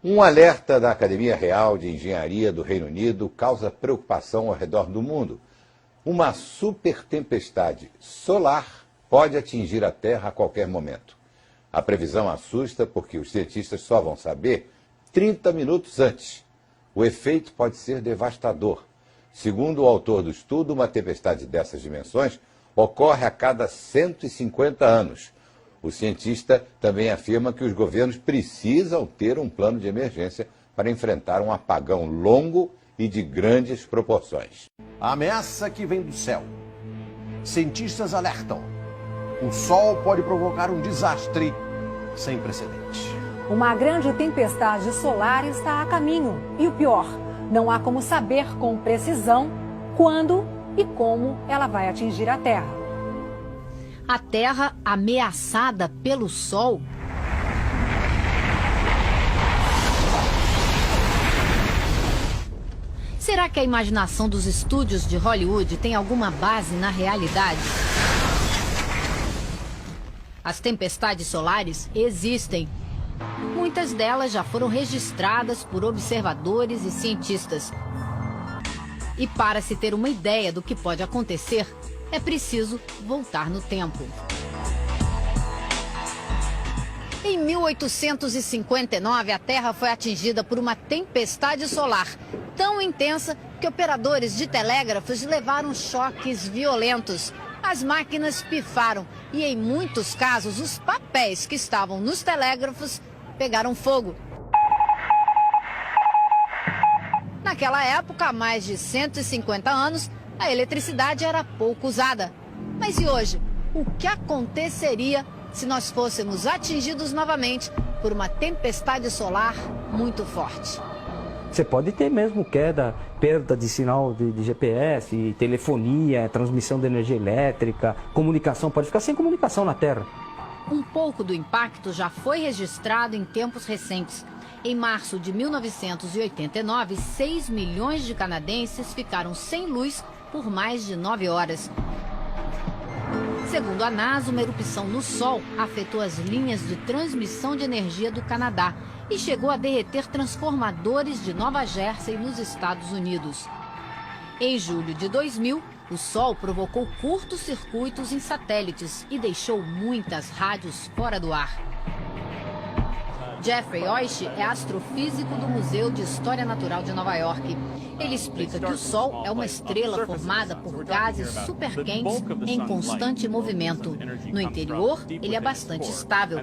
Um alerta da Academia Real de Engenharia do Reino Unido causa preocupação ao redor do mundo. Uma super tempestade solar pode atingir a Terra a qualquer momento. A previsão assusta porque os cientistas só vão saber 30 minutos antes. O efeito pode ser devastador. Segundo o autor do estudo, uma tempestade dessas dimensões ocorre a cada 150 anos. O cientista também afirma que os governos precisam ter um plano de emergência para enfrentar um apagão longo e de grandes proporções. A ameaça que vem do céu. Cientistas alertam. O Sol pode provocar um desastre sem precedentes. Uma grande tempestade solar está a caminho. E o pior, não há como saber com precisão quando e como ela vai atingir a Terra. A Terra ameaçada pelo Sol? Será que a imaginação dos estúdios de Hollywood tem alguma base na realidade? As tempestades solares existem. Muitas delas já foram registradas por observadores e cientistas. E para se ter uma ideia do que pode acontecer, é preciso voltar no tempo. Em 1859, a Terra foi atingida por uma tempestade solar tão intensa que operadores de telégrafos levaram choques violentos. As máquinas pifaram e, em muitos casos, os papéis que estavam nos telégrafos pegaram fogo. Naquela época, há mais de 150 anos, a eletricidade era pouco usada. Mas e hoje? O que aconteceria se nós fôssemos atingidos novamente por uma tempestade solar muito forte? Você pode ter mesmo queda, perda de sinal de GPS, telefonia, transmissão de energia elétrica, comunicação, pode ficar sem comunicação na Terra. Um pouco do impacto já foi registrado em tempos recentes. Em março de 1989, 6 milhões de canadenses ficaram sem luz por mais de 9 horas. Segundo a NASA, uma erupção no Sol afetou as linhas de transmissão de energia do Canadá e chegou a derreter transformadores de Nova Jersey, nos Estados Unidos. Em julho de 2000, o Sol provocou curtos-circuitos em satélites e deixou muitas rádios fora do ar. Jeffrey Oish é astrofísico do Museu de História Natural de Nova York. Ele explica que o Sol é uma estrela formada por gases superquentes em constante movimento. No interior, ele é bastante estável.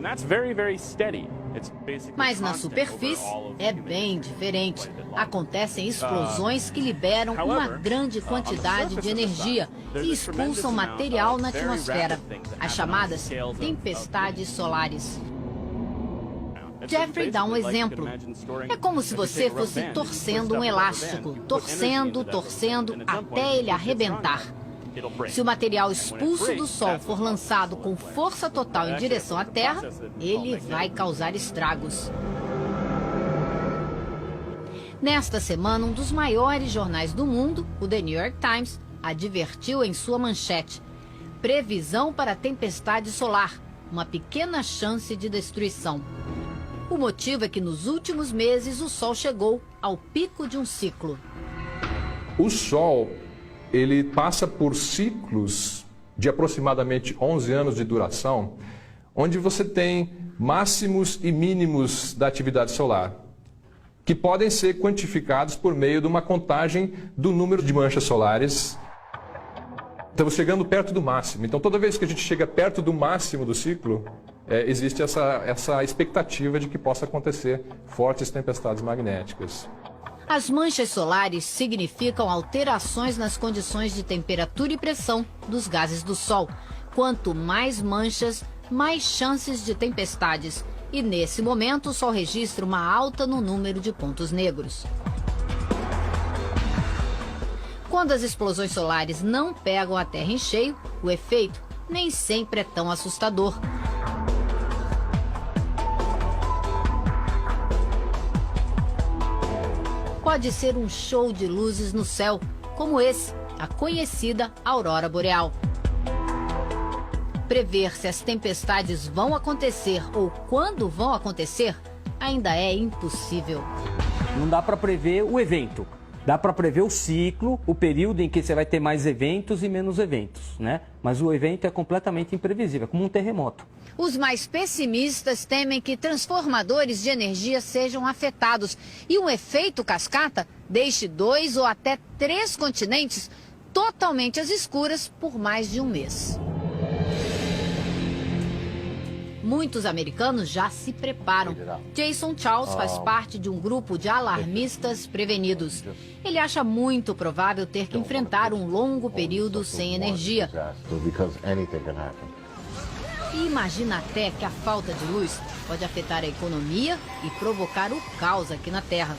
Mas na superfície é bem diferente. Acontecem explosões que liberam uma grande quantidade de energia e expulsam material na atmosfera, as chamadas tempestades solares. Jeffrey dá um exemplo. É como se você fosse torcendo um elástico, torcendo até ele arrebentar. Se o material expulso do Sol for lançado com força total em direção à Terra, ele vai causar estragos. Nesta semana, um dos maiores jornais do mundo, o The New York Times, advertiu em sua manchete: previsão para tempestade solar, uma pequena chance de destruição. O motivo é que nos últimos meses o Sol chegou ao pico de um ciclo. O Sol, ele passa por ciclos de aproximadamente 11 anos de duração, onde você tem máximos e mínimos da atividade solar, que podem ser quantificados por meio de uma contagem do número de manchas solares. Estamos chegando perto do máximo. Então, toda vez que a gente chega perto do máximo do ciclo, existe essa expectativa de que possa acontecer fortes tempestades magnéticas. As manchas solares significam alterações nas condições de temperatura e pressão dos gases do Sol. Quanto mais manchas, mais chances de tempestades. E nesse momento o Sol registra uma alta no número de pontos negros. Quando as explosões solares não pegam a Terra em cheio, o efeito nem sempre é tão assustador. Pode ser um show de luzes no céu, como esse, a conhecida aurora boreal. Prever se as tempestades vão acontecer ou quando vão acontecer ainda é impossível. Não dá para prever o evento. Dá para prever o ciclo, o período em que você vai ter mais eventos e menos eventos, né? Mas o evento é completamente imprevisível, é como um terremoto. Os mais pessimistas temem que transformadores de energia sejam afetados e um efeito cascata deixe 2 ou até 3 continentes totalmente às escuras por mais de um mês. Muitos americanos já se preparam. Jason Charles faz parte de um grupo de alarmistas prevenidos. Ele acha muito provável ter que enfrentar um longo período sem energia. E imagina até que a falta de luz pode afetar a economia e provocar o caos aqui na Terra.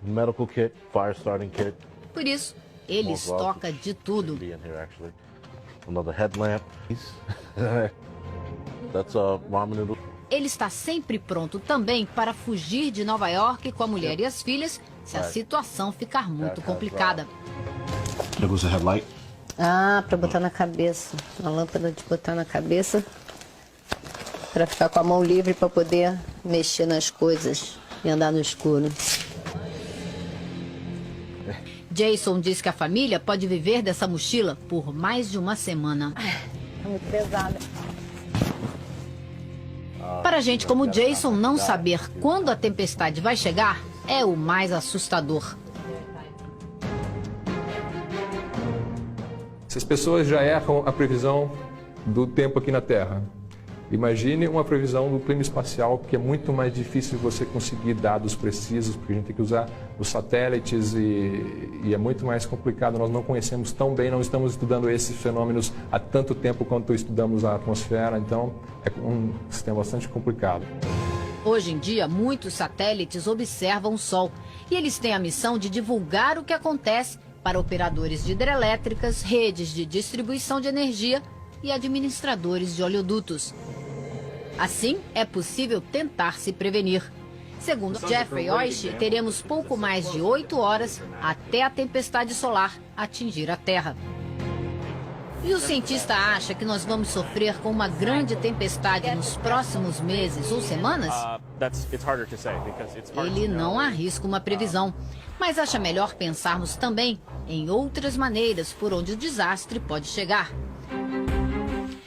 Medical kit, fire starting kit. Por isso, ele estoca de tudo. Another headlamp. That's ramen noodle. Ele está sempre pronto também para fugir de Nova York com a mulher e as filhas se a situação ficar muito complicada. There goes the headlight. Ah, para botar na cabeça. Uma lâmpada de botar na cabeça. Para ficar com a mão livre para poder mexer nas coisas e andar no escuro. Jason diz que a família pode viver dessa mochila por mais de uma semana. É muito pesada. Para gente como Jason, não saber quando a tempestade vai chegar é o mais assustador. Se as pessoas já erram a previsão do tempo aqui na Terra, imagine uma previsão do clima espacial, que é muito mais difícil você conseguir dados precisos, porque a gente tem que usar os satélites e é muito mais complicado. Nós não conhecemos tão bem, não estamos estudando esses fenômenos há tanto tempo quanto estudamos a atmosfera, então é um sistema bastante complicado. Hoje em dia, muitos satélites observam o Sol e eles têm a missão de divulgar o que acontece para operadores de hidrelétricas, redes de distribuição de energia e administradores de oleodutos. Assim, é possível tentar se prevenir. Segundo Jeffrey Oish, teremos pouco mais de 8 horas até a tempestade solar atingir a Terra. E o cientista acha que nós vamos sofrer com uma grande tempestade nos próximos meses ou semanas? Ele não arrisca uma previsão, mas acha melhor pensarmos também em outras maneiras por onde o desastre pode chegar.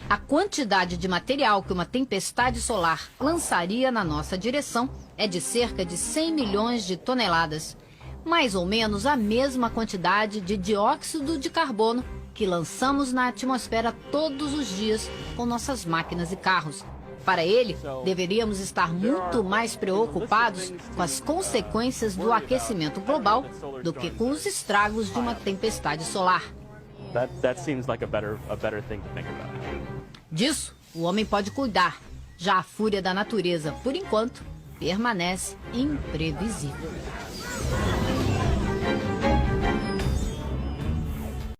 A quantidade de material que uma tempestade solar lançaria na nossa direção é de cerca de 100 milhões de toneladas. Mais ou menos a mesma quantidade de dióxido de carbono que lançamos na atmosfera todos os dias com nossas máquinas e carros. Para ele, deveríamos estar muito mais preocupados com as consequências do aquecimento global do que com os estragos de uma tempestade solar. Disso, o homem pode cuidar. Já a fúria da natureza, por enquanto, permanece imprevisível.